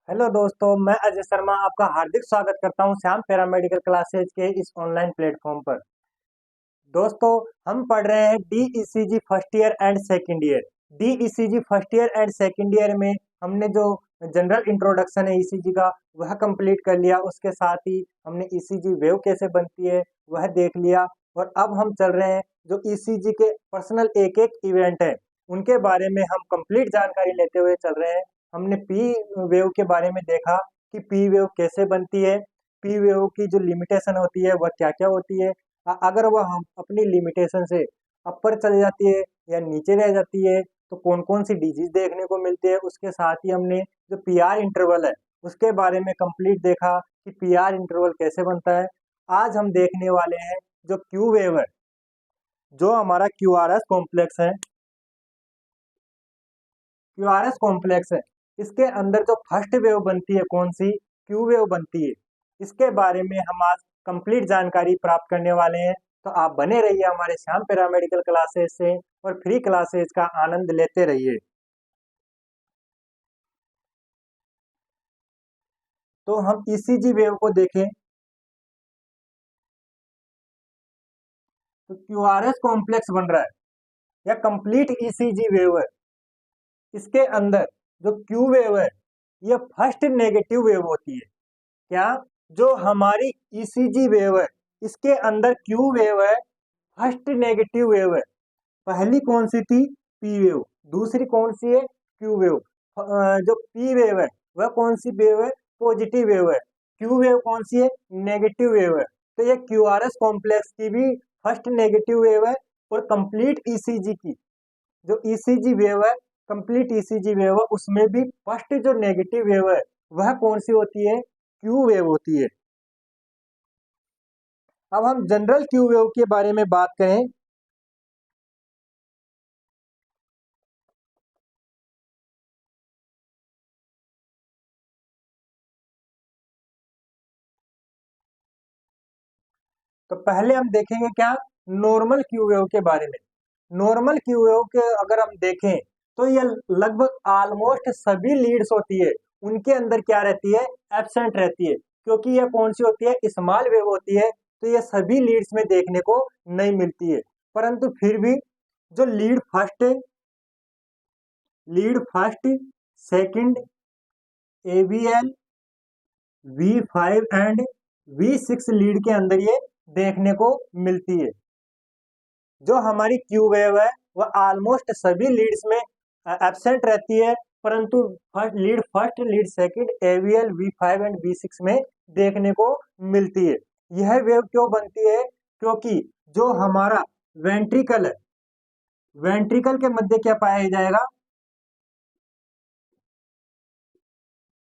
Hello दोस्तों, मैं अजय शर्मा आपका हार्दिक स्वागत करता हूं श्याम पैरामेडिकल क्लासेज के इस ऑनलाइन प्लेटफॉर्म पर। दोस्तों, हम पढ़ रहे हैं DECG first year and second year. DECG first year and second year में हमने जो जनरल इंट्रोडक्शन है ईसीजी का वह कंप्लीट कर लिया। उसके साथ ही हमने ईसीजी वेव कैसे बनती है वह देख लिया। और अब हम चल रहे हैं जो ईसीजी के पर्सनल एक एक इवेंट है उनके बारे में हम कंप्लीट जानकारी लेते हुए चल रहे हैं। हमने पी वेव के बारे में देखा कि पी वेव कैसे बनती है, पी वेव की जो लिमिटेशन होती है वह क्या क्या होती है। अगर वह हम अपनी लिमिटेशन से अपर चली जाती है या नीचे रह जाती है तो कौन कौन सी डिजीज देखने को मिलती है। उसके साथ ही हमने जो पीआर इंटरवल है उसके बारे में कंप्लीट देखा कि पीआर इंटरवल कैसे बनता है। आज हम देखने वाले हैं जो क्यू वेव है, जो हमारा क्यूआरएस कॉम्प्लेक्स है। क्यूआरएस कॉम्प्लेक्स है, इसके अंदर जो फर्स्ट वेव बनती है कौन सी, क्यू वेव बनती है। इसके बारे में हम आज कंप्लीट जानकारी प्राप्त करने वाले हैं। तो आप बने रहिए हमारे श्याम पैरामेडिकल क्लासेस से और फ्री क्लासेस का आनंद लेते रहिए। तो हम ईसीजी वेव को देखें तो क्यूआरएस कॉम्प्लेक्स बन रहा है या कंप्लीट ईसीजी वेव है। इसके अंदर जो क्यू वेव है यह फर्स्ट नेगेटिव वेव होती है। क्या, जो हमारी ईसीजी वेव है इसके अंदर क्यू वेव है, फर्स्ट नेगेटिव वेव है। पहली कौन सी थी, पी वेव। दूसरी कौन सी है, क्यू वेव। जो पी वेव है वह कौन सी वेव है, पॉजिटिव वेव है। क्यू वेव कौन सी है, नेगेटिव वेव है। तो ये क्यूआरएस कॉम्प्लेक्स की भी फर्स्ट नेगेटिव वेव है। और कंप्लीट ईसीजी की जो ईसीजी वेव है, कंप्लीट ईसीजी वेव है, उसमें भी फर्स्ट जो नेगेटिव वेव है वह कौन सी होती है, क्यू वेव होती है। अब हम जनरल क्यू वेव के बारे में बात करें तो पहले हम देखेंगे क्या, नॉर्मल क्यू वेव के बारे में। नॉर्मल क्यू वेव के अगर हम देखें तो ये लगभग ऑलमोस्ट सभी लीड्स होती है उनके अंदर क्या रहती है, एब्सेंट रहती है। क्योंकि यह कौन सी होती है, स्मॉल वेव होती है, तो ये सभी लीड्स में देखने को नहीं मिलती है। परंतु फिर भी जो lead first second AVL V5 and V6 lead के अंदर ये देखने को मिलती है। जो हमारी क्यू वेव है वह ऑलमोस्ट सभी लीड्स में एब्सेंट रहती है। परंतु first lead second AVL V5 and V6 में देखने को मिलती है। यह वेव क्यों बनती है, क्योंकि जो हमारा वेंट्रिकल है, वेंट्रिकल के मध्य क्या पाया जाएगा,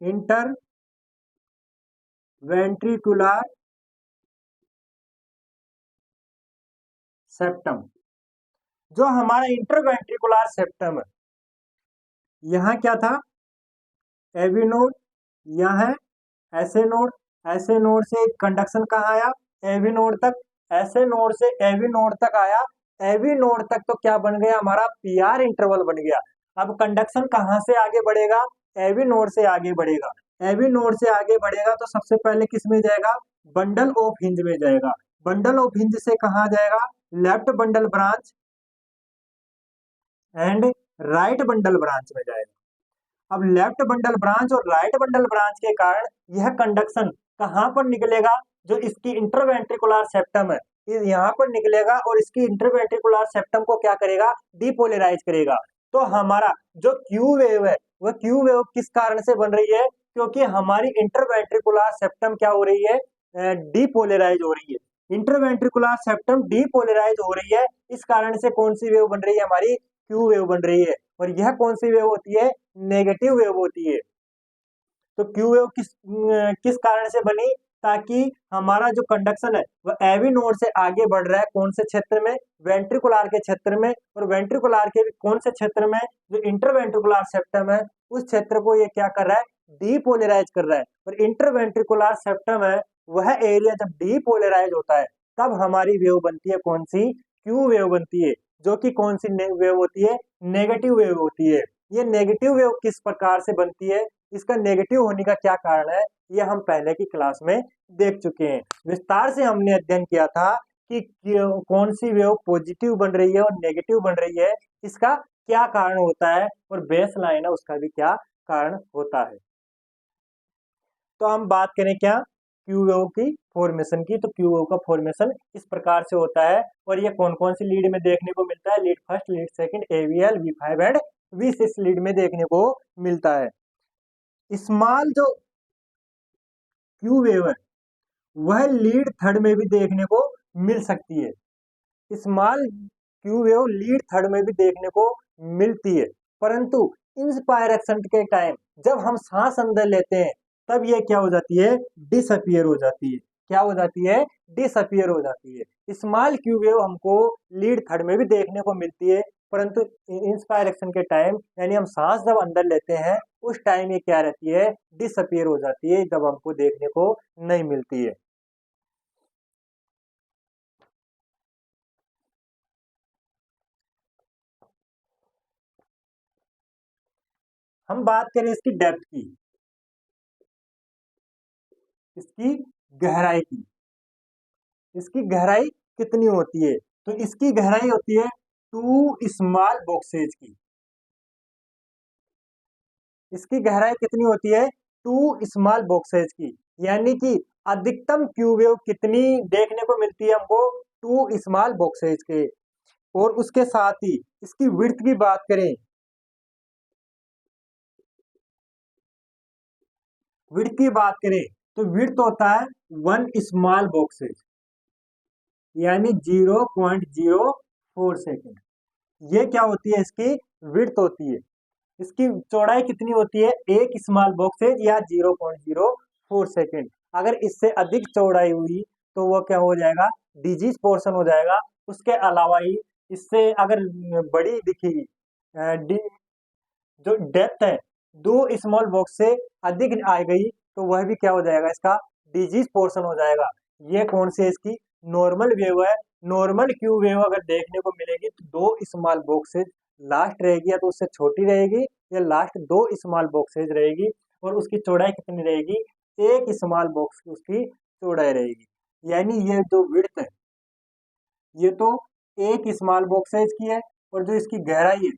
इंटर वेंट्रिकुलर सेप्टम। जो हमारा इंटरवेंट्रिकुलर सेप्टम है, यहाँ क्या था, एवी नोड, यहाँ ऐसे नोड, ऐसे नोड से कंडक्शन कहाँ आया, एवी नोड तक। ऐसे नोड से एवी नोड तक आया, एवी नोड तक तो क्या बन गया, हमारा पीआर इंटरवल बन गया। अब कंडक्शन कहाँ से आगे बढ़ेगा, एवी नोड से आगे बढ़ेगा। एवी नोड से आगे बढ़ेगा तो सबसे पहले किस में जाएगा, बंडल ऑफ हिंज में जाएगा। बंडल ऑफ हिंज से कहाँ जाएगा, left bundle branch and right bundle branch में जाएगा। अब लेफ्ट बंडल ब्रांच और राइट बंडल ब्रांच के कारण यह कंडक्शन कहां पर निकलेगा, जो इसकी इंटरवेंट्रिकुलर सेप्टम है ये यहाँ पर निकलेगा और इसकी इंटरवेंट्रिकुलर सेप्टम को क्या करेगा, डीपोलराइज करेगा। तो हमारा जो क्यू वेव है वह क्यू वेव किस कारण से बन रही है, क्योंकि हमारी इंटरवेंट्रिकुलर सेप्टम क्या हो रही है, डीपोलराइज हो रही है। इंटरवेंट्रिकुलर सेप्टम डीपोलराइज हो रही है, इस कारण से कौन सी वेव बन रही है, हमारी क्यू वेव बन रही है। और यह कौन सी वेव होती है, नेगेटिव वेव होती है। तो क्यू वेव किस कारण से बनी, ताकि हमारा जो कंडक्शन है वह एवी नोड से आगे बढ़ रहा है, कौन से क्षेत्र में, वेंट्रिकुलर के क्षेत्र में। और वेंट्रिकुलर के कौन से क्षेत्र में, जो इंटरवेंट्रिकुलर सेप्टम है उस क्षेत्र को ये क्या कर रहा है, डीपोलराइज कर रहा है। और इंटरवेंट्रिकुलर सेप्टम है वह एरिया जब डीपोलराइज होता है तब हमारी वेव बनती है, कौन सी, क्यू वेव बनती है। जो कि कौन सी वेव होती है, नेगेटिव वेव होती है। ये नेगेटिव वेव किस प्रकार से बनती है, इसका नेगेटिव होने का क्या कारण है, ये हम पहले की क्लास में देख चुके हैं। विस्तार से हमने अध्ययन किया था कि कौन सी वेव पॉजिटिव बन रही है और नेगेटिव बन रही है, इसका क्या कारण होता है, और बेस लाइन है उसका भी क्या कारण होता है। तो हम बात करें क्या, क्यू वेव की फॉर्मेशन की। तो क्यू वेव का फॉर्मेशन इस प्रकार से होता है, और ये कौन कौन सी लीड में देखने को मिलता है, lead first, lead second, AVL, V5 and V6 lead में देखने को मिलता है। स्मॉल जो क्यू वेव है वह लीड थर्ड में भी देखने को मिल सकती है। Small Q wave lead third में भी देखने को मिलती है, परंतु इंस्पायरेशन के टाइम जब हम सांस अंदर लेते हैं तब ये क्या हो जाती है, डिसअपियर हो जाती है। क्या हो जाती है, डिसअपियर हो जाती है। स्मॉल क्यू वेव हमको लीड थर्ड में भी देखने को मिलती है, परंतु इंस्पायरेशन के टाइम यानी हम सांस जब अंदर लेते हैं उस टाइम ये क्या रहती है, डिसअपियर हो जाती है, जब हमको देखने को नहीं मिलती है। हम बात करें इसकी डेप्थ की, इसकी गहराई की। इसकी गहराई कितनी होती है, तो इसकी गहराई होती है 2 स्मॉल बॉक्सेज की। इसकी गहराई कितनी होती है, 2 स्मॉल बॉक्सेज की, यानी कि अधिकतम क्यू वेव कितनी देखने को मिलती है हमको, 2 स्मॉल बॉक्सेज के। और उसके साथ ही इसकी विड्थ की बात करें, विड्थ की बात करें तो विड्थ होता है 1 स्मॉल बॉक्सेज, यानी 0.04 सेकेंड। ये क्या होती है, इसकी विड्थ होती है। इसकी चौड़ाई कितनी होती है, 1 स्मॉल बॉक्सेज या 0.04 सेकेंड। अगर इससे अधिक चौड़ाई हुई तो वो क्या हो जाएगा, डिजीज पोर्शन हो जाएगा। उसके अलावा ही इससे अगर बड़ी दिखेगी, जो डेप्थ है 2 स्मॉल बॉक्स से अधिक आ गई तो वह भी क्या हो जाएगा, इसका डिजीज पोर्शन हो जाएगा। ये कौन सी है, इसकी नॉर्मल वेव है। नॉर्मल क्यू वेव अगर देखने को मिलेगी तो 2 स्मॉल बॉक्सेज लास्ट रहेगी, या तो उससे छोटी रहेगी, या लास्ट 2 स्मॉल बॉक्सेज रहेगी। और उसकी चौड़ाई कितनी रहेगी, 1 स्मॉल बॉक्स की उसकी चौड़ाई रहेगी। यानी ये जो विड्थ है ये तो 1 स्मॉल बॉक्सेज की है, और जो इसकी गहराई है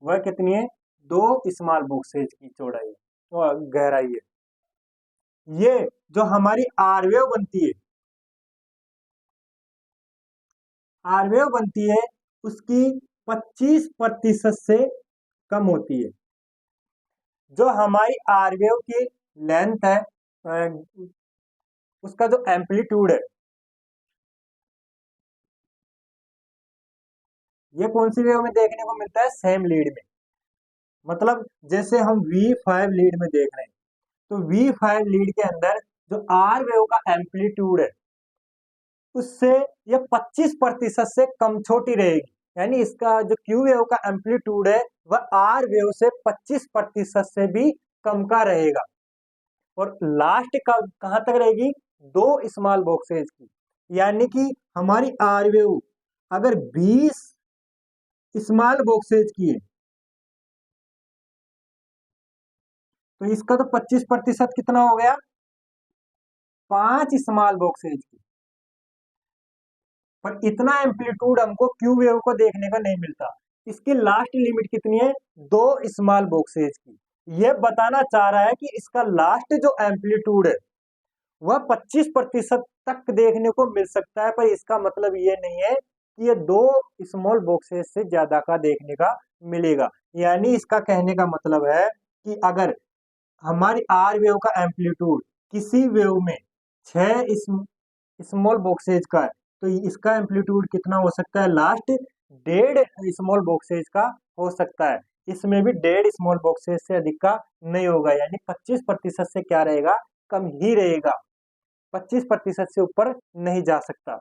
वह कितनी है, 2 स्मॉल बॉक्सेज की चौड़ाई है और गहराई है। ये जो हमारी आरवेव बनती है, आरवेव बनती है उसकी 25% से कम होती है। जो हमारी आरवेव की लेंथ है, उसका जो एम्पलीट्यूड है, ये कौन सी वेव में देखने को मिलता है, सेम लीड में। मतलब जैसे हम V5 लीड में देख रहे हैं, तो V5 लीड के अंदर जो आर वेव का एम्पलीट्यूड है उससे ये 25% से कम छोटी रहेगी। यानी इसका जो क्यू वेव का एम्पलीट्यूड है वह आर वेव से 25% से भी कम का रहेगा। और लास्ट का कहां तक रहेगी, 2 स्मॉल बॉक्सेज की। यानी कि हमारी आर वेव अगर 20 स्मॉल बॉक्सेज की है तो इसका तो 25% कितना हो गया, 5 स्मॉल बॉक्सेज की। पर इतना एम्पलीट्यूड हमको क्यू वेव को देखने का नहीं मिलता। इसकी लास्ट लिमिट कितनी है, 2 स्मॉल बॉक्सेज की। यह बताना चाह रहा है कि इसका लास्ट जो एम्पलीट्यूड है वह 25% तक देखने को मिल सकता है, पर इसका मतलब ये नहीं है कि ये 2 स्मॉल बॉक्सेज से ज्यादा का देखने का मिलेगा। यानी इसका कहने का मतलब है कि अगर हमारी आर वेव का एम्पलीट्यूड किसी वेव में 6 स्मॉल बॉक्सेज का है तो इसका एम्पलीट्यूड कितना हो सकता है, लास्ट 1.5 स्मॉल बॉक्सेज का हो सकता है। इसमें भी 1.5 स्मॉल बॉक्सेज से अधिक का नहीं होगा, यानी 25% से क्या रहेगा, कम ही रहेगा। 25% से ऊपर नहीं जा सकता।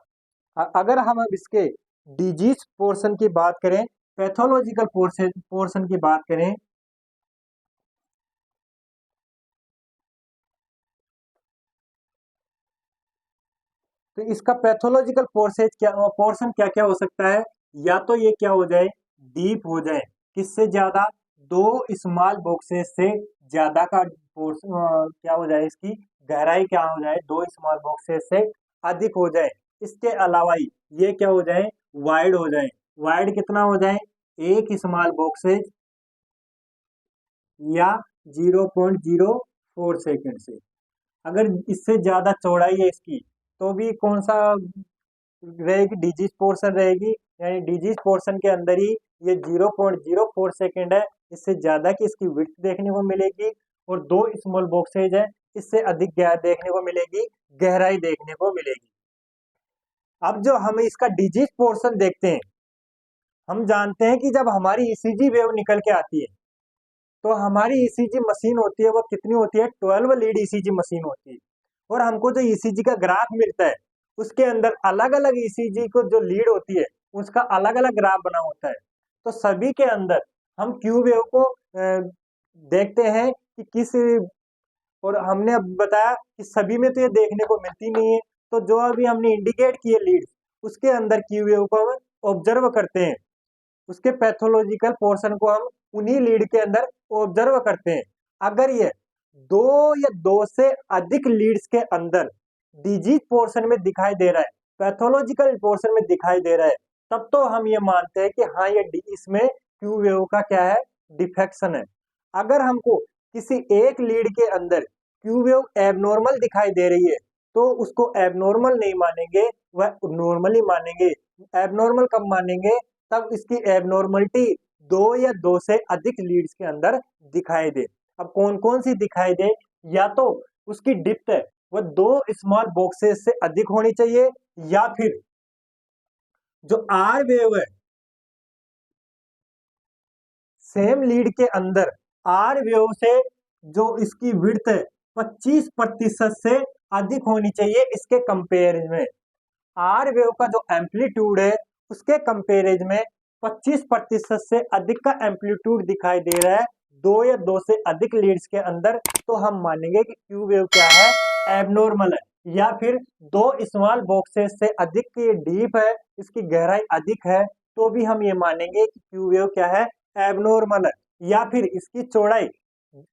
अगर हम अब इसके डिजीज पोर्शन की बात करें, पैथोलॉजिकल पोर्शन की बात करें, तो इसका पैथोलॉजिकल पोर्शन क्या क्या हो सकता है, या तो ये क्या हो जाए, डीप हो जाए, किससे ज्यादा, 2 स्मॉल बॉक्सेस से ज्यादा का पोर्शन क्या हो जाए, इसकी गहराई क्या हो जाए, दो स्मॉल बॉक्सेस से अधिक हो जाए। इसके अलावा ही ये क्या हो जाए, वाइड हो जाए। वाइड कितना हो जाए, एक स्मॉल बॉक्सेस या 0.04 सेकेंड से। अगर इससे ज्यादा चौड़ाई है इसकी, तो भी कौन सा रहेगी, डिजीज पोर्शन रहेगी, यानी डिजीज पोर्शन के अंदर ही ये 0.04 सेकेंड है। इससे ज्यादा की इसकी विड्थ देखने को मिलेगी, और दो स्मॉल बॉक्सेज है, इससे अधिक देखने को मिलेगी, गहराई देखने को मिलेगी। अब जो हम इसका डिजीज पोर्शन देखते हैं, हम जानते हैं कि जब हमारी ईसीजी वेव निकल के आती है, तो हमारी ईसीजी मशीन होती है वो कितनी होती है, 12 लीड ईसीजी मशीन होती है। और हमको जो ईसीजी का ग्राफ मिलता है, उसके अंदर अलग अलग ईसीजी को जो लीड होती है, उसका अलग अलग ग्राफ बना होता है। तो सभी के अंदर हम क्यू वेव को देखते हैं कि किस, और हमने अब बताया कि सभी में तो ये देखने को मिलती नहीं है। तो जो अभी हमने इंडिकेट किए लीड, उसके अंदर क्यू वेव को हम ऑब्जर्व करते हैं, उसके पैथोलॉजिकल पोर्शन को हम उन्हीं लीड के अंदर ऑब्जर्व करते हैं। अगर ये दो या दो से अधिक लीड्स के अंदर डिजीज पोर्शन में दिखाई दे रहा है, पैथोलॉजिकल पोर्शन में दिखाई दे रहा है, तब तो हम ये मानते हैं कि हाँ ये इसमें क्यू वेव का क्या है, डिफेक्शन है। अगर हमको किसी एक लीड के अंदर क्यू वेव एबनॉर्मल दिखाई दे रही है, तो उसको एबनॉर्मल नहीं मानेंगे, वह नॉर्मली मानेंगे। एबनॉर्मल कब मानेंगे, तब इसकी एबनॉर्मलिटी दो या दो से अधिक लीड्स के अंदर दिखाई दे। अब कौन कौन सी दिखाई दे, या तो उसकी डिप्थ है वह दो स्मॉल बॉक्सेस से अधिक होनी चाहिए, या फिर जो आर वेव है सेम लीड के अंदर आर वेव से जो इसकी विड्थ है 25% से अधिक होनी चाहिए इसके कंपेरिजन में। आर वेव का जो एम्पलीट्यूड है उसके कंपेरिजन में 25% से अधिक का एम्पलीट्यूड दिखाई दे रहा है दो या दो से अधिक लीड्स के अंदर, तो हम मानेंगे कि क्यू वेव क्या है, एबनॉर्मल है। या फिर दो स्मॉल बॉक्सेस से अधिक की डीप है, इसकी गहराई अधिक है, तो भी हम ये मानेंगे कि क्यू वेव क्या है, एबनॉर्मल है। या फिर इसकी चौड़ाई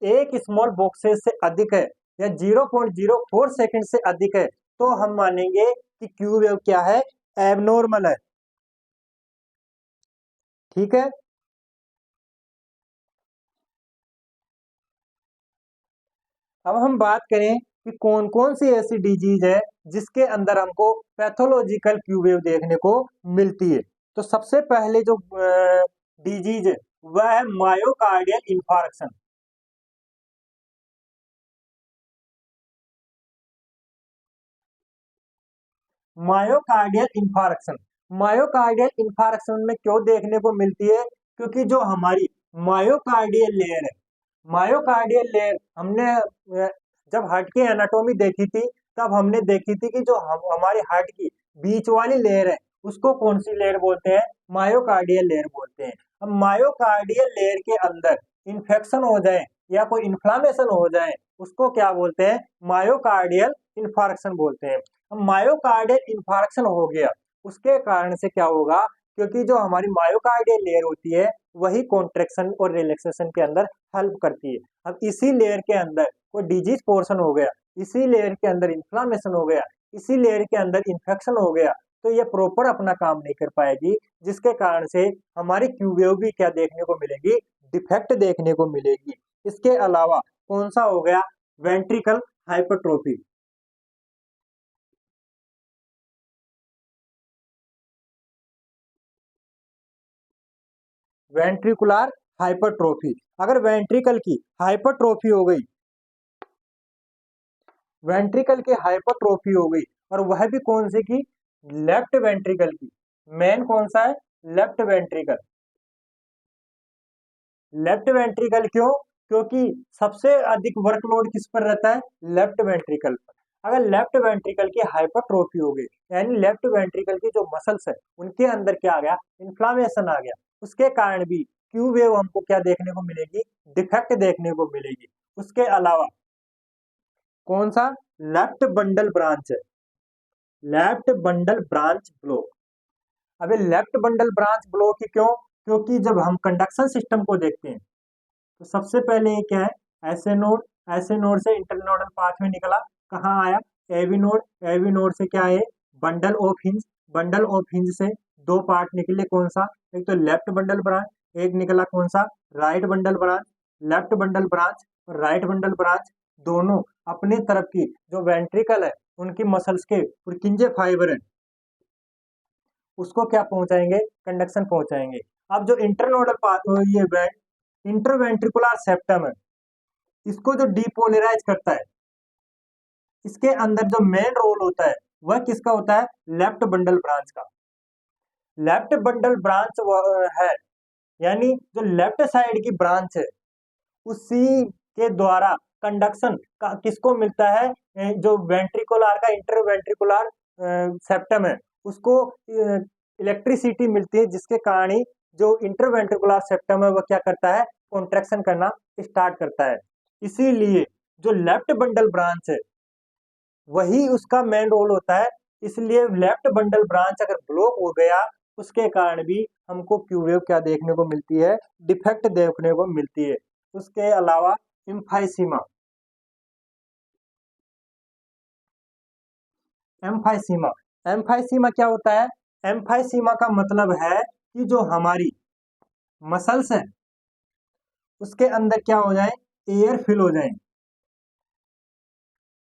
एक स्मॉल बॉक्सेस से अधिक है या 0.04 सेकंड से अधिक है, तो हम मानेंगे कि क्यू वेव क्या है, एबनॉर्मल है। ठीक है। अब हम बात करें कि कौन कौन सी ऐसी डिजीज है जिसके अंदर हमको पैथोलॉजिकल क्यू वेव देखने को मिलती है। तो सबसे पहले जो डिजीज है वह है myocardial infarction. Myocardial infarction, myocardial infarction में क्यों देखने को मिलती है, क्योंकि जो हमारी मायोकार्डियल लेयर है, मायोकार्डियल लेयर हमने जब हार्ट की एनाटॉमी देखी थी, तब हमने देखी थी कि जो हमारे हार्ट की बीच वाली लेयर है उसको कौन सी लेयर बोलते हैं, मायोकार्डियल लेयर बोलते हैं। अब मायोकार्डियल लेयर के अंदर इन्फेक्शन हो जाए या कोई इन्फ्लामेशन हो जाए, उसको क्या बोलते हैं, मायोकार्डियल इन्फार्क्शन बोलते हैं। अब मायोकार्डियल इन्फार्क्शन हो गया, उसके कारण से क्या होगा, क्योंकि जो हमारी मायोकार्डियल लेयर होती है वही कॉन्ट्रेक्शन और रिलैक्सेशन के अंदर हेल्प करती है। अब इसी लेयर के अंदर कोई डिजीज पोर्शन हो गया, इसी लेयर के अंदर इन्फ्लामेशन हो गया, इसी लेयर के अंदर इन्फेक्शन हो गया, तो ये प्रॉपर अपना काम नहीं कर पाएगी, जिसके कारण से हमारी क्यू वेव भी क्या देखने को मिलेगी, डिफेक्ट देखने को मिलेगी। इसके अलावा कौन सा हो गया, वेंट्रिकल हाइपरट्रोफी। वेंट्रिकुलर हाइपरट्रोफी, अगर वेंट्रिकल की हाइपरट्रोफी हो गई, वेंट्रिकल की हाइपरट्रोफी हो गई, और वह भी कौन से की, लेफ्ट वेंट्रिकल की। मेन कौन सा है, लेफ्ट वेंट्रिकल। लेफ्ट वेंट्रिकल क्यों, क्योंकि सबसे अधिक वर्कलोड किस पर रहता है, लेफ्ट वेंट्रिकल पर। अगर लेफ्ट वेंट्रिकल की हाइपरट्रोफी हो गई, यानी लेफ्ट वेंट्रिकल की जो मसल्स है उनके अंदर क्या आ गया, इन्फ्लामेशन आ गया, उसके कारण भी क्यू वेव हमको क्या देखने को मिलेगी, डिफेक्ट देखने को मिलेगी। उसके अलावा कौन सा, लेफ्ट बंडल ब्रांच है, लेफ्ट बंडल ब्रांच ब्लॉक। अबे लेफ्ट बंडल ब्रांच ब्लॉक ही क्यों, क्योंकि जब हम कंडक्शन सिस्टम को देखते हैं, तो सबसे पहले ये क्या है, ऐसे नोड, ऐसे नोड से इंटरनोडल पाथ में निकला, कहाँ आया, एवी नोड, एवी नोड से क्या है, bundle of hinge, bundle of hinge से दो पार्ट निकले, कौन सा, एक तो लेफ्ट बंडल ब्रांच, एक निकला कौन सा, right bundle branch. Left bundle branch और राइट बंडल ब्रांच दोनों अपनी तरफ की जो वेंट्रिकल है उनकी मसल्स के पुरकिंजे फाइबर है उसको क्या पहुंचाएंगे, कंडक्शन पहुंचाएंगे। अब जो इंटरनोडल पाथ, ये इंटरवेंट्रिकुलर सेप्टम है, इसको जो डीपोलराइज करता है, इसके अंदर जो मेन रोल होता है वह किसका होता है, लेफ्ट बंडल ब्रांच का। लेफ्ट बंडल ब्रांच है, यानी जो लेफ्ट साइड की ब्रांच है उसी के द्वारा कंडक्शन का किसको मिलता है, जो वेंट्रिकुलर का इंटरवेंट्रिकुलर सेप्टम है उसको इलेक्ट्रिसिटी मिलती है, जिसके कारण ही जो इंटरवेंट्रिकुलर सेप्टम है वह क्या करता है, कॉन्ट्रैक्शन करना स्टार्ट करता है। इसीलिए जो लेफ्ट बंडल ब्रांच है वही उसका मेन रोल होता है। इसलिए लेफ्ट बंडल ब्रांच अगर ब्लॉक हो गया उसके कारण भी हमको क्यू वेव क्या देखने को मिलती है, डिफेक्ट देखने को मिलती है। उसके अलावा एम्फाइसीमा, एम्फाइसीमा, एम्फाइसीमा क्या होता है, एम्फाइसीमा का मतलब है कि जो हमारी मसल्स है उसके अंदर क्या हो जाए, एयर फिल हो जाए,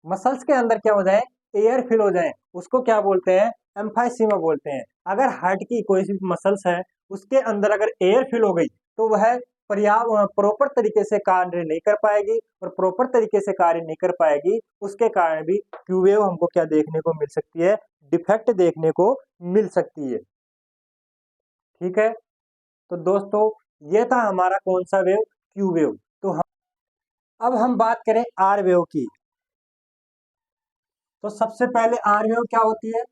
मसल्स के अंदर क्या हो जाए, एयर फिल हो जाए, उसको क्या बोलते हैं, एम्फाइसीमा बोलते हैं। अगर हार्ट की कोई सी मसल्स है उसके अंदर अगर एयर फिल हो गई तो वह पर्याप्त प्रॉपर तरीके से कार्य नहीं कर पाएगी, और प्रॉपर तरीके से कार्य नहीं कर पाएगी उसके कारण भी क्यू वेव हमको क्या देखने को मिल सकती है, डिफेक्ट देखने को मिल सकती है। ठीक है, तो दोस्तों ये था हमारा कौन सा वेव, क्यू वेव। तो हम अब हम बात करें आर वेव की। तो सबसे पहले आर वेव क्या होती है,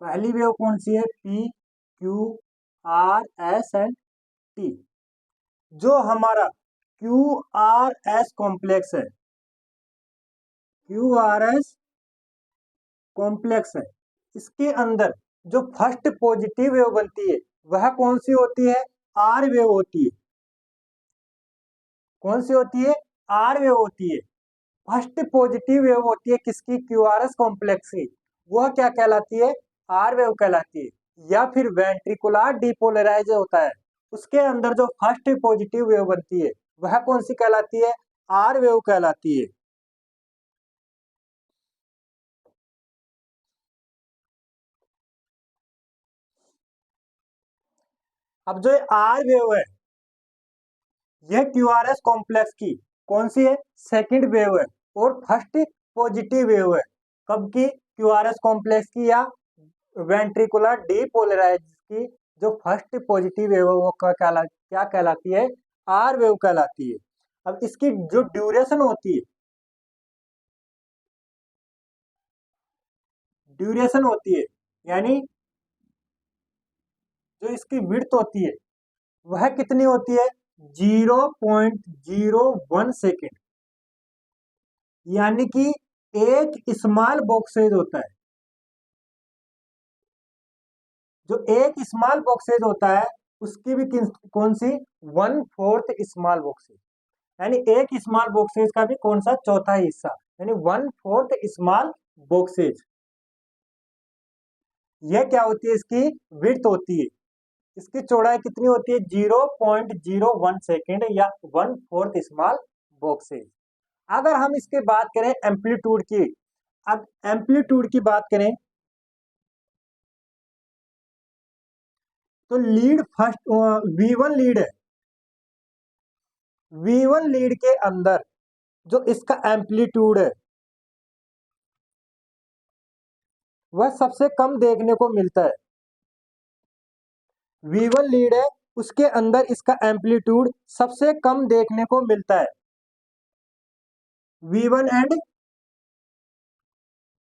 पहली वेव कौन सी है, P Q R S and T. जो हमारा क्यू आर एस कॉम्प्लेक्स है, क्यू आर एस कॉम्प्लेक्स है, इसके अंदर जो फर्स्ट पॉजिटिव वेव बनती है वह कौन सी होती है, आर वेव होती है। कौन सी होती है, आर वेव होती है। फर्स्ट पॉजिटिव वेव होती है किसकी, क्यू आर एस कॉम्प्लेक्स की, वह क्या कहलाती है, आर वेव कहलाती है। या फिर वेंट्रिकुलर डिपोलराइज होता है, उसके अंदर जो फर्स्ट पॉजिटिव वेव बनती है वह कौन सी कहलाती है, आर वेव कहलाती है। अब जो आर वेव है यह क्यू आर एस कॉम्प्लेक्स की कौन सी है, सेकंड वेव है, और फर्स्ट पॉजिटिव वेव है। कब की, क्यू आर एस कॉम्प्लेक्स की या वेंट्रिकुलर डीपोलराइज की जो फर्स्ट पॉजिटिव वेव है वो क्या कहलाती है, आर वेव कहलाती है। अब इसकी जो ड्यूरेशन होती है, ड्यूरेशन होती है यानी जो इसकी विड्थ होती है वह कितनी होती है, 0.01 सेकेंड, यानी कि एक स्मॉल बॉक्सेज होता है। जो एक स्मॉल बॉक्सेज होता है उसकी भी कौन सी, 1/4 स्मॉल बॉक्सेज, यानी एक स्मॉल बॉक्सेज का भी कौन सा, चौथा हिस्सा, यानी 1/4 स्मॉल बॉक्सेज। यह क्या होती है, इसकी विड्थ होती है। इसकी चौड़ाई कितनी होती है, 0.01 सेकेंड या 1/4 स्मॉल बॉक्सेज। अगर हम इसके बात करें एम्पलीट्यूड की, अब एम्पलीट्यूड की बात करें तो लीड फर्स्ट V1 लीड है, V1 लीड के अंदर जो इसका एम्पलीट्यूड है वह सबसे कम देखने को मिलता है। V1 लीड है, उसके अंदर इसका एम्पलीट्यूड सबसे कम देखने को मिलता है। V1 एंड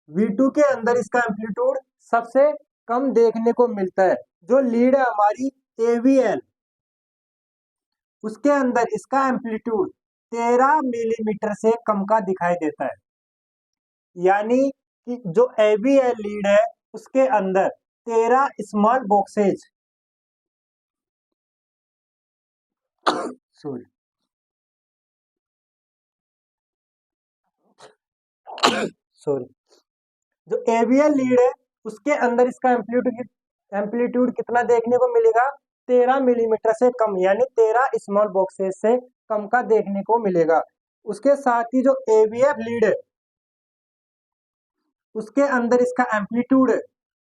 V2 के अंदर इसका एम्पलीट्यूड सबसे कम देखने को मिलता है। जो लीड है हमारी AVL, उसके अंदर इसका एम्पलीट्यूड 13 मिलीमीटर से कम का दिखाई देता है। यानी कि जो AVL लीड है उसके अंदर 13 स्मॉल बॉक्सेज सॉरी सॉरी जो एवियल लीड है उसके अंदर इसका एम्पलीट्यूड कितना देखने को मिलेगा, 13 मिलीमीटर से कम, यानी 13 स्मॉल बॉक्सेस से कम का देखने को मिलेगा। उसके साथ ही जो एवीएफ लीड है उसके अंदर इसका एम्पलीट्यूड है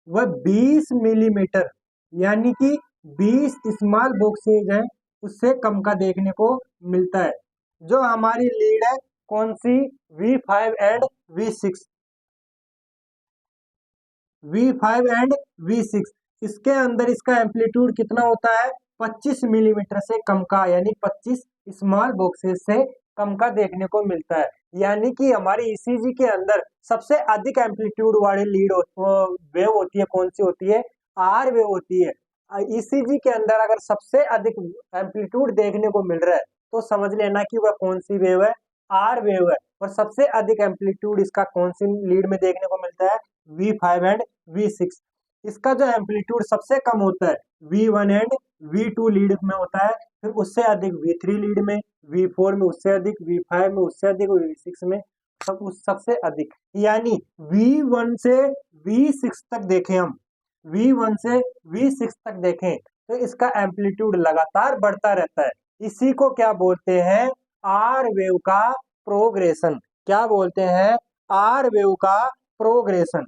वह 20 मिलीमीटर, यानी कि 20 स्मॉल बॉक्सेज हैं उससे कम का देखने को मिलता है। जो हमारी लीड है कौन सी, V5 and V6, V5 and V6, इसके अंदर इसका एम्पलीट्यूड कितना होता है, 25 मिलीमीटर से कम का, यानी 25 स्मॉल बॉक्सेस से कम का देखने को मिलता है। यानी कि हमारी ईसीजी के अंदर सबसे अधिक एम्पलीट्यूड वाली लीड वेव होती है, कौन सी होती है, आर वेव होती है। ईसीजी के अंदर अगर सबसे अधिक एम्पलीट्यूड देखने को मिल रहा है तो समझ लेना कि वह कौन सी वेव है, आर वेव है। और सबसे अधिक एम्पलीट्यूड इसका कौन सी लीड में देखने को मिलता है, V5 एंड V6। इसका जो एम्पलीट्यूड सबसे कम होता है V1 एंड V2 लीड में होता है, फिर उससे अधिक V3 लीड में, V4 में उससे अधिक, V5 में उससे अधिक, V6 में सबसे अधिक। यानी V1 से V6 तक देखें हम, V1 से V6 तक देखें तो इसका एम्पलीट्यूड लगातार बढ़ता रहता है। इसी को क्या बोलते हैं, आर वेव का प्रोग्रेशन। क्या बोलते हैं, आर वेव का प्रोग्रेशन।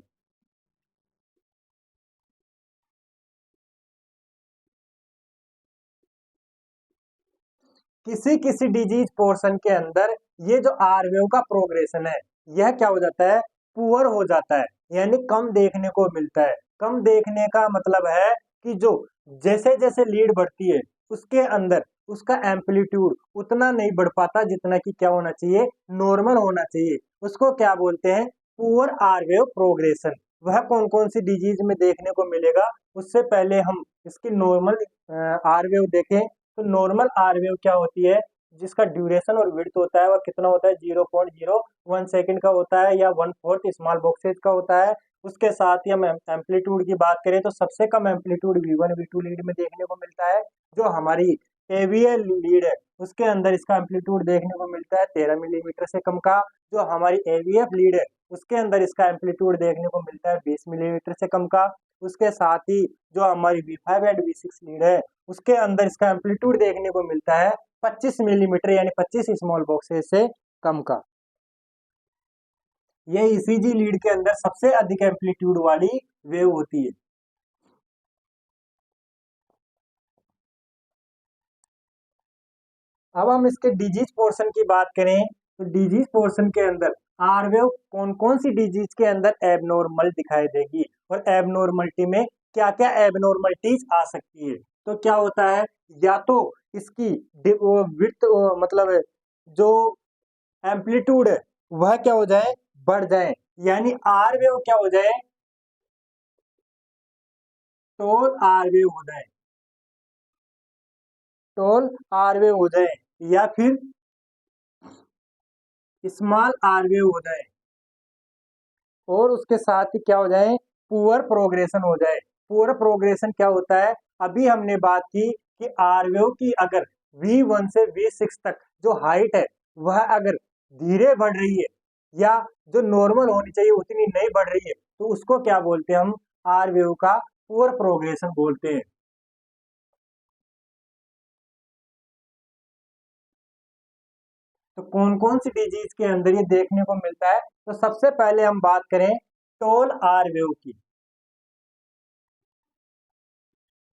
किसी किसी डिजीज पोर्शन के अंदर ये जो आर वेव का प्रोग्रेशन है यह क्या हो जाता है, पुअर हो जाता है, यानी कम देखने को मिलता है। कम देखने का मतलब है कि जो जैसे जैसे लीड बढ़ती है उसके अंदर उसका एम्पलीट्यूड उतना नहीं बढ़ पाता जितना कि क्या होना चाहिए, नॉर्मल होना चाहिए। उसको क्या बोलते हैं, पुअर आर वेव प्रोग्रेशन। वह कौन कौन सी डिजीज में देखने को मिलेगा, उससे पहले हम इसकी नॉर्मल आर वेव देखें। तो नॉर्मल आर वेव क्या होती है, जिसका ड्यूरेशन और विड्थ होता है वह कितना होता है, 0.01 सेकंड का होता है या 1/4 स्मॉल बॉक्सेज का होता है। उसके साथ ही हम एम्पलीट्यूड की बात करें तो सबसे कम एम्पलीट्यूड V1 V2 लीड में देखने को मिलता है। जो हमारी एवीएल लीड है उसके अंदर इसका एम्पलीट्यूड देखने को मिलता है 13 मिलीमीटर से कम का। जो हमारी एवीएफ लीड है उसके अंदर इसका एम्पलीट्यूड देखने को मिलता है 20 मिलीमीटर से कम का। उसके साथ ही जो हमारी V5 एंड V6 लीड है उसके अंदर इसका एम्पलीट्यूड देखने को मिलता है 25 मिलीमीटर, यानी 25 स्मॉल बॉक्सेस से कम का। ये ईसीजी लीड के अंदर सबसे अधिक एम्पलीट्यूड वाली वेव होती है। अब हम इसके डिजीज पोर्शन की बात करें तो डिजीज पोर्शन के अंदर आर वेव कौन कौन सी डिजीज के अंदर एबनॉर्मल दिखाई देगी और एबनॉर्मलिटी में क्या क्या एबनॉर्मलिटीज आ सकती है। तो क्या होता है, या तो इसकी विड्थ मतलब जो एम्पलीट्यूड है वह क्या हो जाए, बढ़ जाए, यानी आर वेव क्या हो जाए, टोल आर वेव हो जाए, टोल आर वेव हो जाए, या फिर स्मॉल आर वेव हो जाए, और उसके साथ ही क्या हो जाए, पुअर प्रोग्रेशन हो जाए। पुअर प्रोग्रेशन क्या होता है, अभी हमने बात की कि आर वेव की अगर V1 से V6 तक जो हाइट है वह अगर धीरे बढ़ रही है या जो नॉर्मल होनी चाहिए उतनी नहीं बढ़ रही है तो उसको क्या बोलते हैं हम, आर वेव का पुअर प्रोग्रेशन बोलते हैं। तो कौन कौन सी डिजीज के अंदर ये देखने को मिलता है, तो सबसे पहले हम बात करें टोल आर वेव की।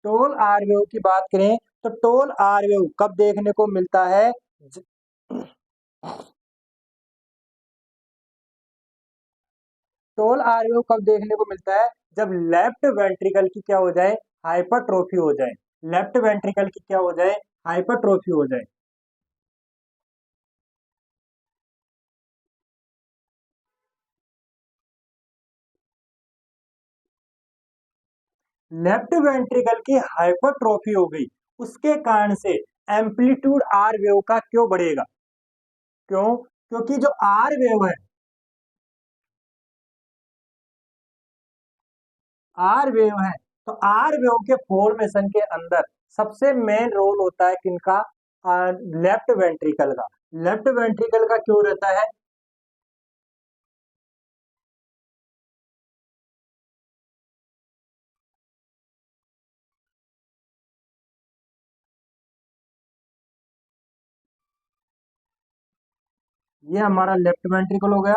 टोल आर वेव की बात करें तो टोल आर वेव कब देखने को मिलता है, ज- टोल आर वेव कब देखने को मिलता है, जब लेफ्ट वेंट्रिकल की क्या हो जाए, हाइपरट्रोफी हो जाए। लेफ्ट वेंट्रिकल की क्या हो जाए, हाइपरट्रोफी हो जाए। लेफ्ट वेंट्रिकल की हाइपरट्रोफी हो गई, उसके कारण से एम्पलीट्यूड आर वेव का क्यों बढ़ेगा, क्यों, क्योंकि जो आर वेव है आर वेव है, तो आर वेव के फॉर्मेशन के अंदर सबसे मेन रोल होता है किनका? लेफ्ट वेंट्रिकल का। लेफ्ट वेंट्रिकल का क्यों रहता है? ये हमारा लेफ्ट वेंट्रिकल हो गया,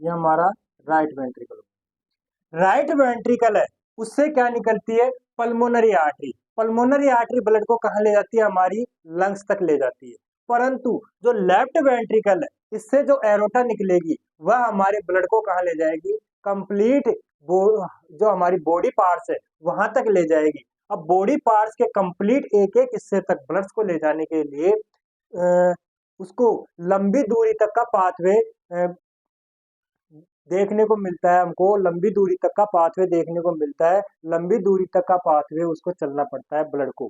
ये हमारा राइट वेंट्रिकल। राइट वेंट्रिकल है, उससे क्या निकलती है? Pulmonary artery. Pulmonary artery blood को कहाँ ले जाती है? हमारी लंग्स तक ले जाती है। परंतु जो लेफ्ट वेंट्रिकल है, इससे जो एरोटा निकलेगी वह हमारे ब्लड को कहाँ ले जाएगी? कंप्लीट जो हमारी बॉडी पार्ट्स है वहां तक ले जाएगी। अब बॉडी पार्ट्स के कंप्लीट एक एक हिस्से तक ब्लड को ले जाने के लिए उसको लंबी दूरी तक का पाथवे देखने को मिलता है। हमको लंबी दूरी तक का पाथवे देखने को मिलता है। लंबी दूरी तक का पाथवे उसको चलना पड़ता है ब्लड को,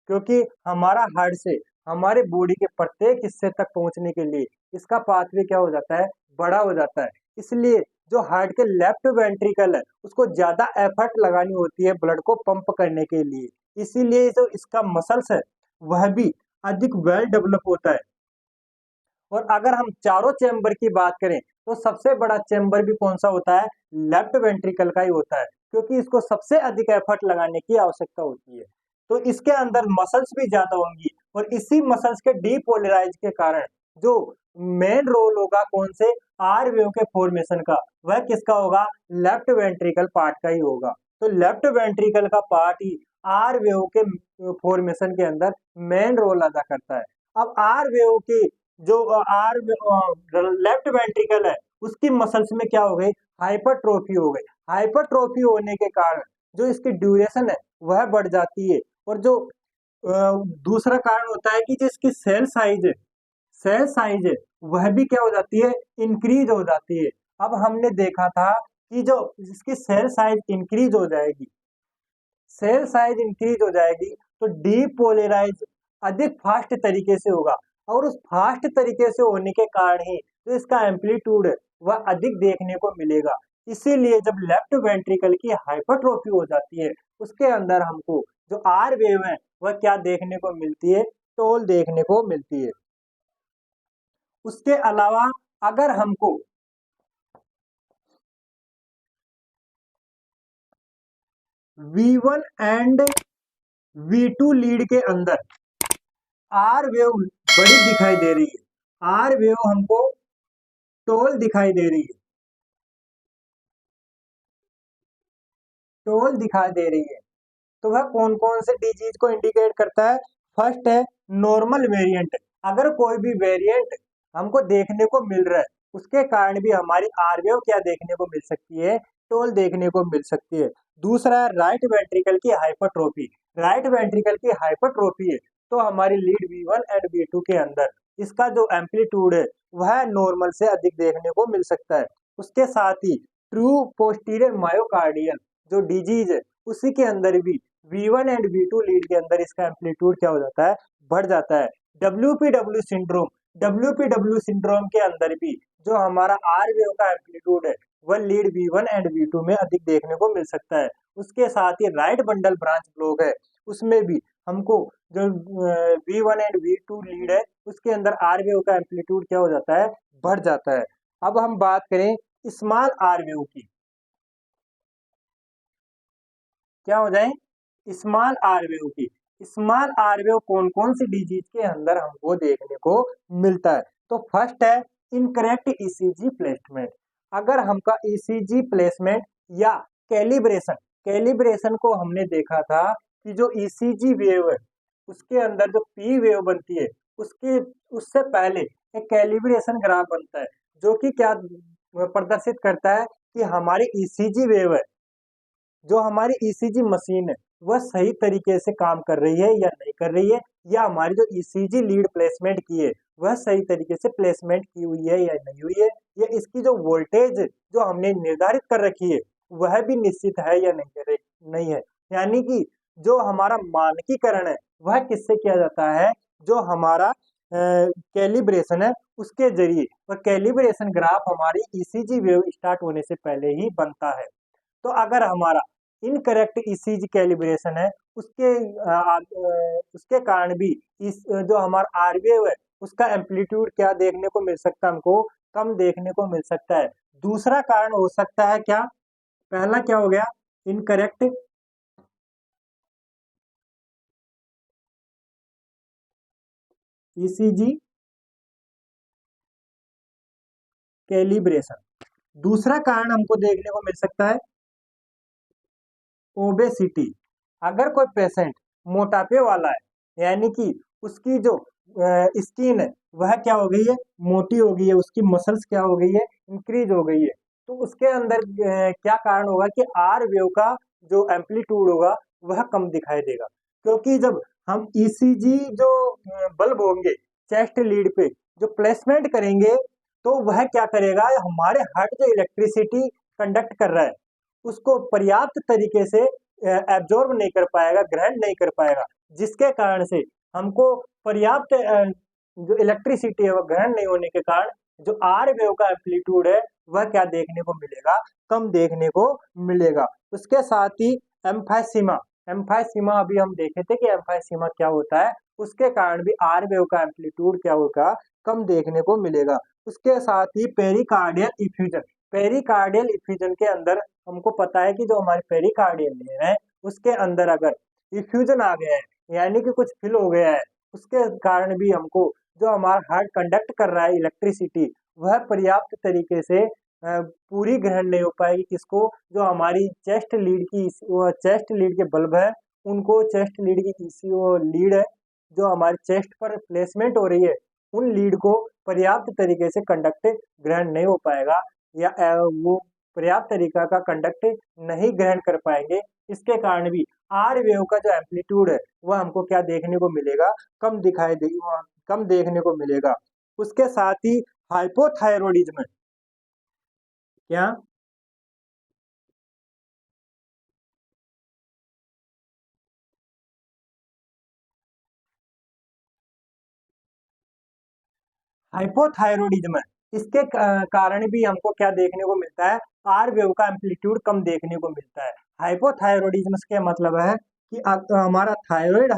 क्योंकि हमारा हार्ट से हमारे बॉडी के प्रत्येक हिस्से तक पहुंचने के लिए इसका पाथवे क्या हो जाता है? बड़ा हो जाता है। इसलिए जो हार्ट के लेफ्ट वेंट्रिकल है उसको ज्यादा एफर्ट लगानी होती है ब्लड को पंप करने के लिए। इसीलिए जो इसका मसल्स है वह भी अधिक वेल डेवलप होता है। और अगर हम चारों चैम्बर की बात करें तो सबसे बड़ा चैम्बर भी कौन सा होता है? लेफ्ट वेंट्रिकल का ही होता है, क्योंकि इसको सबसे अधिक एफर्ट लगाने की आवश्यकता होती है। तो इसके अंदर मसल्स भी ज्यादा होंगी, और इसी मसल्स के डीपोलराइज के कारण जो मेन रोल होगा कौन से? आर वेव के फॉर्मेशन का, वह किसका होगा? लेफ्ट वेंट्रिकल पार्ट का ही होगा। तो लेफ्ट वेंट्रिकल का पार्ट ही आर वेव के फॉर्मेशन के अंदर मेन रोल अदा करता है। अब आर वेव के जो आर लेफ्ट वेंट्रिकल है उसकी मसल्स में क्या हो गई? हाइपरट्रोफी हो गई। हाइपरट्रोफी होने के कारण जो इसकी ड्यूरेशन है वह बढ़ जाती है। और जो दूसरा कारण होता है कि जो इसकी सेल साइज है, सेल साइज है वह भी क्या हो जाती है? इंक्रीज हो जाती है। अब हमने देखा था कि जो इसकी सेल साइज इंक्रीज हो जाएगी, सेल साइज इंक्रीज हो जाएगी तो डीपोलराइज अधिक फास्ट तरीके से होगा, और उस फास्ट तरीके से होने के कारण ही जो इसका एम्पलीट्यूड है वह अधिक देखने को मिलेगा। इसीलिए जब लेफ्ट वेंट्रिकल की हाइपरट्रोफी हो जाती है उसके अंदर हमको जो आर वेव है वह क्या देखने को मिलती है? टोल देखने को मिलती है। उसके अलावा अगर हमको V1 एंड V2 लीड के अंदर आर वेव बड़ी दिखाई दे रही है, आर वेव हमको टोल दिखाई दे रही है, टोल दिखाई दे रही है, तो वह कौन कौन से डिजीज को इंडिकेट करता है? फर्स्ट है नॉर्मल वेरिएंट। अगर कोई भी वेरिएंट हमको देखने को मिल रहा है उसके कारण भी हमारी आरवेव क्या देखने को मिल सकती है? टोल देखने को मिल सकती है। दूसरा है राइट वेंट्रिकल की हाइपरट्रोफी। राइट वेंट्रिकल की हाइपरट्रोफी है तो हमारी लीड V1 एंड V2 के अंदर इसका जो एम्पलीट्यूड है वह नॉर्मल से अधिक देखने को मिल सकता है। उसके साथ ही ट्रू पोस्टीरियर मायोकार्डियल जो डिजीज है उसी के अंदर भी V1 एंड V2 लीड के अंदर इसका एम्पलीट्यूड क्या हो जाता है? बढ़ जाता है। WPW सिंड्रोम, WPW सिंड्रोम के अंदर भी जो हमारा आर वेव का एम्पलीट्यूड है वह लीड V1 एंड V2 में अधिक देखने को मिल सकता है। उसके साथ ही राइट बंडल ब्रांच ब्लॉक है उसमें भी हमको जो V1 एंड V2 लीड है उसके अंदर आर वेव का एम्पलीट्यूड क्या हो जाता है? बढ़ जाता है। अब हम बात करें स्मॉल आर वेव की, क्या हो जाए? स्मॉल आरवेव की। स्मॉल आरवेव कौन कौन सी डिजीज के अंदर हमको देखने को मिलता है? तो फर्स्ट है इनकरेक्ट ईसीजी प्लेसमेंट। अगर हमका ईसीजी प्लेसमेंट या कैलिब्रेशन, कैलिब्रेशन को हमने देखा था कि जो ईसीजी वेव है उसके अंदर जो पी वेव बनती है उसके उससे पहले एक कैलिब्रेशन ग्राफ बनता है जो कि क्या प्रदर्शित करता है कि हमारी ईसीजी वेव है, जो हमारी ईसीजी मशीन है वह सही तरीके से काम कर रही है या नहीं कर रही है, या हमारी जो ईसीजी लीड प्लेसमेंट की है वह सही तरीके से प्लेसमेंट की हुई है या नहीं हुई है, या इसकी जो वोल्टेज जो हमने निर्धारित कर रखी है वह भी निश्चित है या नहीं है। यानी कि जो हमारा मानकीकरण है वह किससे किया जाता है? जो हमारा कैलिब्रेशन है उसके जरिए, और कैलिब्रेशन ग्राफ हमारी ईसीजी वेव स्टार्ट होने से पहले ही बनता है। तो अगर हमारा इनकरेक्ट ईसीजी कैलिब्रेशन है उसके कारण भी इस जो हमारा आरवेव है उसका एम्पलीट्यूड क्या देखने को मिल सकता है, हमको कम देखने को मिल सकता है। दूसरा कारण हो सकता है क्या, पहला क्या हो गया, इनकरेक्ट ईसीजी कैलिब्रेशन। दूसरा कारण हमको देखने को मिल सकता है ओबेसिटी। अगर कोई पेशेंट मोटापे वाला है, यानी कि उसकी जो स्किन है वह क्या हो गई है, मोटी हो गई है, उसकी मसल्स क्या हो गई है, इंक्रीज हो गई है, तो उसके अंदर क्या कारण होगा कि आर वेव का जो एम्पलीट्यूड होगा वह कम दिखाई देगा। क्योंकि जब हम ईसीजी जो बल्ब होंगे चेस्ट लीड पे जो प्लेसमेंट करेंगे, तो वह क्या करेगा, हमारे हार्ट जो इलेक्ट्रिसिटी कंडक्ट कर रहा है उसको पर्याप्त तरीके से एब्जॉर्ब नहीं कर पाएगा, ग्रहण नहीं कर पाएगा, जिसके कारण से हमको पर्याप्त जो इलेक्ट्रिसिटी है वह ग्रहण नहीं होने के कारण जो आर वेव का एम्पलीट्यूड है वह क्या देखने को मिलेगा, कम देखने को मिलेगा। उसके साथ ही एम्फाइसीमा, एम्फाइसीमा अभी हम देखे थे कि एम्फाइसीमा क्या होता है, उसके कारण भी आर वेव का एम्पलीट्यूड क्या होगा, कम देखने को मिलेगा। उसके साथ ही पेरिकार्डियल इफ्यूजन, पेरिकार्डियल इफ्यूजन के अंदर हमको पता है कि जो हमारे पेरिकार्डियम लेयर है उसके अंदर अगर इफ्यूजन आ गया है, यानी कि कुछ फिल हो गया है, उसके कारण भी हमको जो हमारा हार्ट कंडक्ट कर रहा है इलेक्ट्रिसिटी वह पर्याप्त तरीके से पूरी ग्रहण नहीं हो पाएगी। किसको, जो हमारी चेस्ट लीड की चेस्ट लीड के बल्ब है उनको, चेस्ट लीड की लीड है जो हमारे चेस्ट पर प्लेसमेंट हो रही है, उन लीड को पर्याप्त तरीके से कंडक्ट ग्रहण नहीं हो पाएगा, या वो पर्याप्त तरीका का कंडक्ट नहीं ग्रहण कर पाएंगे। इसके कारण भी आर वेव का जो एम्पलीट्यूड है वह हमको क्या देखने को मिलेगा, कम देखने को मिलेगा। उसके साथ ही हाइपोथायरॉयडिज्म, क्या हाइपोथायरॉयडिज्म है, इसके कारण भी हमको क्या देखने को मिलता है, आर वेव का एम्पलीट्यूड कम देखने को मिलता है। हाइपोथायरॉयडिज्म का मतलब है कि हमारा थायराइड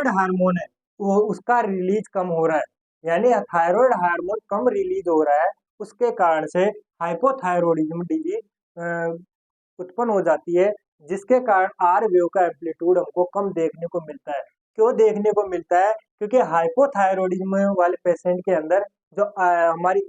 हार्मोन है वो उसका रिलीज कम हो रहा है, यानी थायराइड हार्मोन कम रिलीज हो रहा है, उसके कारण से हाइपोथायरॉयडिज्म डिजीज उत्पन्न हो जाती है, जिसके कारण आर वेव का एम्पलीट्यूड हमको कम देखने को मिलता है। क्यों देखने को मिलता है, क्योंकि हाइपोथायरॉयडिज्म वाले पेशेंट के अंदर जो हमारी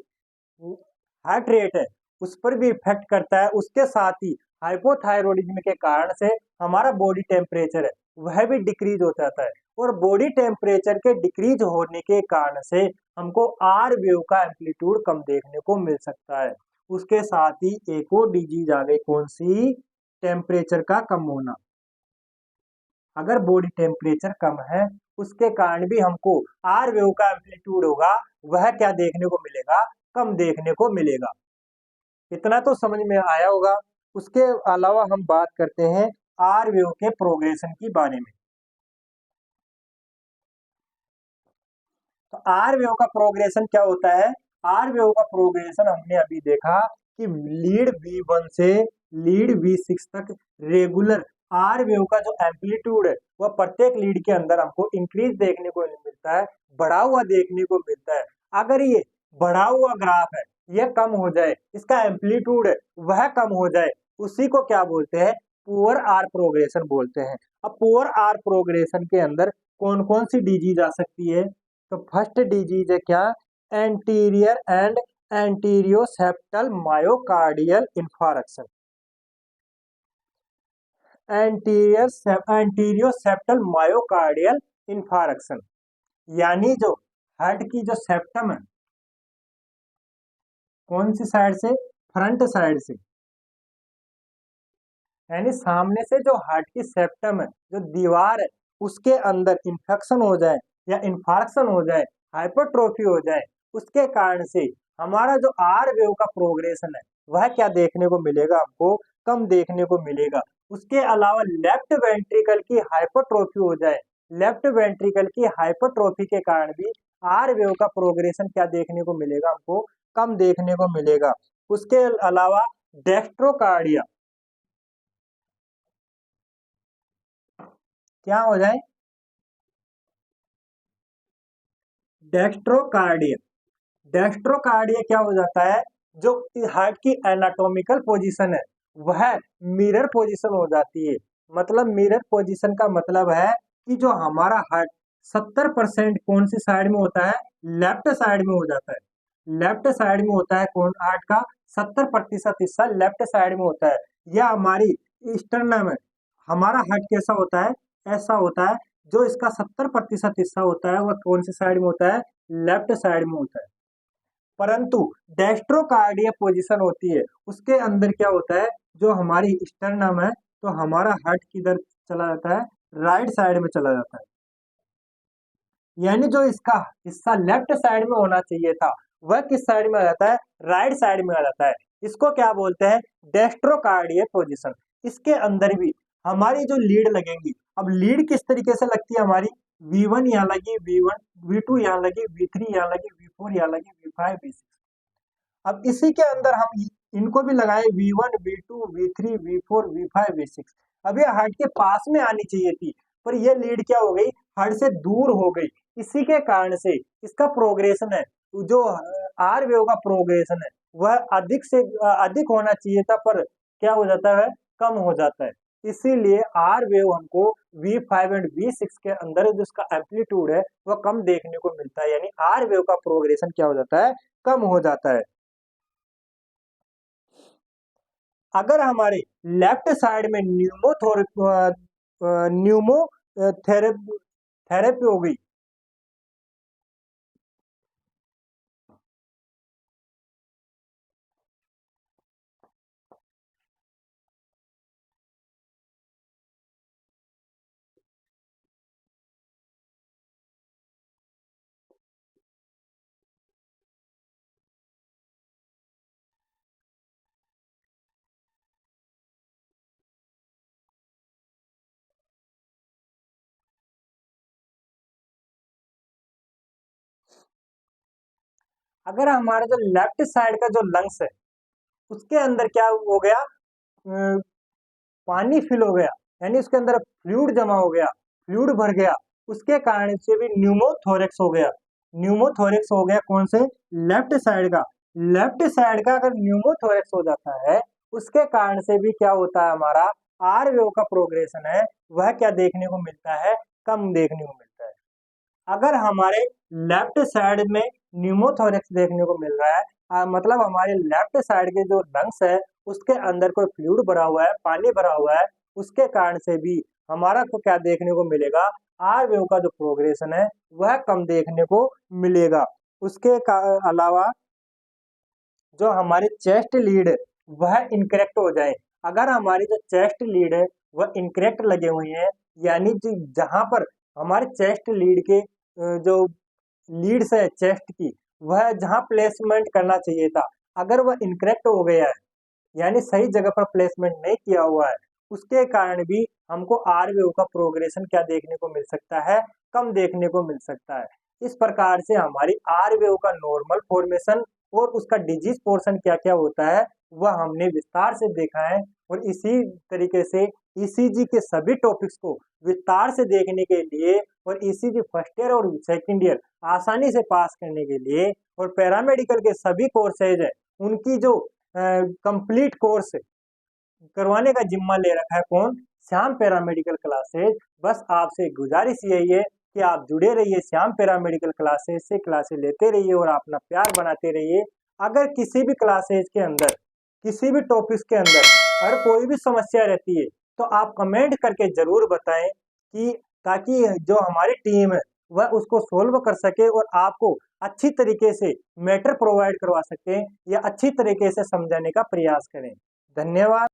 हार्ट रेट है उस पर भी इफेक्ट करता है। उसके साथ ही हाइपोथायरॉयडिज्म के कारण से हमारा बॉडी टेम्परेचर है वह भी डिक्रीज हो जाता है, और बॉडी टेम्परेचर के डिक्रीज होने के कारण से हमको आर वेव का एम्पलीट्यूड कम देखने को मिल सकता है। उसके साथ ही एक और डिजीज आ गई, कौन सी, टेम्परेचर का कम होना। अगर बॉडी टेम्परेचर कम है उसके कारण भी हमको आर वेव का एम्पलीट्यूड होगा वह क्या देखने को मिलेगा, कम देखने को मिलेगा। इतना तो समझ में आया होगा। उसके अलावा हम बात करते हैं आर वेव के प्रोग्रेशन की बारे में। तो आर वेव का प्रोग्रेशन क्या होता है, आर वेव का प्रोग्रेशन हमने अभी देखा कि लीड V1 से लीड V6 तक रेगुलर आर वेव का जो एम्पलीट्यूड है वह प्रत्येक लीड के अंदर हमको इंक्रीज देखने को मिलता है, बढ़ा हुआ देखने को मिलता है। अगर ये बढ़ा हुआ ग्राफ है यह कम हो जाए, इसका एम्पलीट्यूड है वह कम हो जाए, उसी को क्या बोलते हैं, पुअर आर प्रोग्रेशन बोलते हैं। अब पुअर आर प्रोग्रेशन के अंदर कौन कौन सी डिजीज आ सकती है, तो फर्स्ट डिजीज है क्या, anterior and anteroseptal myocardial infarction, anteroseptal myocardial infarction, यानी जो हार्ट की जो सेप्टम है, कौन सी साइड से, फ्रंट साइड से, यानी सामने से जो हार्ट की सेप्टम है, जो दीवार है, उसके अंदर इंफेक्शन हो जाए या इंफार्क्शन हो जाए, हाइपरट्रोफी हो जाए, उसके कारण से हमारा जो आर वेव का प्रोग्रेशन है वह क्या देखने को मिलेगा, हमको कम देखने को मिलेगा। उसके अलावा लेफ्ट वेंट्रिकल की हाइपरट्रोफी हो जाए, लेफ्ट वेंट्रिकल की हाइपरट्रोफी के कारण भी आर वेव का प्रोग्रेशन क्या देखने को मिलेगा, हमको कम देखने को मिलेगा। उसके अलावा डेक्स्ट्रोकार्डिया, क्या हो जाए, डेक्स्ट्रोकार्डिया। डेक्स्ट्रोकार्डिया क्या हो जाता है, जो हार्ट की एनाटॉमिकल पोजीशन है वह मिरर पोजीशन हो जाती है। मतलब मिरर पोजीशन का मतलब है कि जो हमारा हार्ट 70% कौन सी साइड में होता है, लेफ्ट साइड में हो जाता है। लेफ्ट साइड में होता है कौन, हार्ट का 70% हिस्सा लेफ्ट साइड में होता है। यह हमारी स्टर्नम है। हमारा हार्ट कैसा होता है, ऐसा होता है। जो इसका 70% हिस्सा होता है वह कौन सी साइड में होता है, लेफ्ट साइड में होता है। परंतु डेस्ट्रोकार्डिया पोजीशन होती है, उसके अंदर क्या होता है, जो हमारी स्टर्नम है, तो हमारा हार्ट किधर चला जाता है, राइट साइड में चला जाता है। यानी जो इसका हिस्सा लेफ्ट साइड में होना चाहिए था वह किस साइड में आ जाता है, राइट साइड में आ जाता है। इसको क्या बोलते हैं, डेस्ट्रोकार्डिया पोजीशन। इसके अंदर भी हमारी जो लीड लगेंगी, अब लीड किस तरीके से लगती है हमारी, V1 यहाँ लगी, V1 V2 यहाँ लगी, V3 यहाँ लगी, V4 यहाँ लगी, V5 V6। अब इसी के अंदर हम इनको भी लगाए, V1 V2 V3 V4 V5 V6। अब ये हार्ट के पास में आनी चाहिए थी, पर ये लीड क्या हो गई, हार्ट से दूर हो गई। इसी के कारण से इसका प्रोग्रेशन है, जो आर वेव का प्रोग्रेशन है वह अधिक से अधिक होना चाहिए था, पर क्या हो जाता है, कम हो जाता है। इसीलिए आर वेव हमको V5 एंड V6 के अंदर जो इसका एम्पलीट्यूड है वह कम देखने को मिलता है। यानी आर वेव का प्रोग्रेशन क्या हो जाता है, कम हो जाता है। अगर हमारे लेफ्ट साइड में न्यूमो थेरेपी हो गई, अगर हमारा जो लेफ्ट साइड का जो लंग्स है उसके अंदर क्या हो गया, पानी फिल हो गया, यानी उसके अंदर फ्लूइड जमा हो गया, फ्लूइड भर गया, उसके कारण से भी न्यूमोथोरेक्स हो गया। न्यूमोथोरेक्स हो गया कौन से, लेफ्ट साइड का। लेफ्ट साइड का अगर न्यूमोथोरेक्स हो जाता है, उसके कारण से भी क्या होता है, हमारा आर वेव का प्रोग्रेशन है वह क्या देखने को मिलता है, कम देखने को मिलता है। अगर हमारे लेफ्ट साइड में न्यूमोथोरेक्स देखने को मिल रहा है, मतलब हमारे लेफ्ट साइड के जो लंग्स है उसके अंदर कोई फ्लूइड भरा हुआ है, पानी भरा हुआ है, उसके कारण से भी हमारा को क्या देखने को मिलेगा, आर वेव का जो प्रोग्रेशन है वह कम देखने को मिलेगा। उसके अलावा जो हमारी चेस्ट लीड है वह इनकरेक्ट हो जाए। अगर हमारी जो चेस्ट लीड है वह इनकरेक्ट लगे हुए हैं, यानी जहां पर हमारे चेस्ट लीड के जो लीड्स है चेस्ट की, वह जहां प्लेसमेंट करना चाहिए था, अगर वह इनकरेक्ट हो गया है, यानी सही जगह पर प्लेसमेंट नहीं किया हुआ है, उसके कारण भी हमको आर वेव का प्रोग्रेशन क्या देखने को मिल सकता है, कम देखने को मिल सकता है। इस प्रकार से हमारी आर वेव का नॉर्मल फॉर्मेशन और उसका डिजीज पोर्शन क्या क्या होता है वह हमने विस्तार से देखा है। और इसी तरीके से ईसीजी के सभी टॉपिक्स को विस्तार से देखने के लिए और ईसीजी फर्स्ट ईयर और सेकंड ईयर आसानी से पास करने के लिए और पैरामेडिकल के सभी कोर्सेज है उनकी जो कंप्लीट कोर्स करवाने का जिम्मा ले रखा है कौन, श्याम पैरामेडिकल क्लासेज। बस आपसे गुजारिश यही है कि आप जुड़े रहिए श्याम पैरामेडिकल क्लासेज से, क्लासेज लेते रहिए और अपना प्यार बनाते रहिए। अगर किसी भी क्लासेज के अंदर, किसी भी टॉपिक्स के अंदर अगर कोई भी समस्या रहती है तो आप कमेंट करके जरूर बताएं, कि ताकि जो हमारी टीम है वह उसको सोल्व कर सके और आपको अच्छी तरीके से मैटर प्रोवाइड करवा सके या अच्छी तरीके से समझाने का प्रयास करें। धन्यवाद।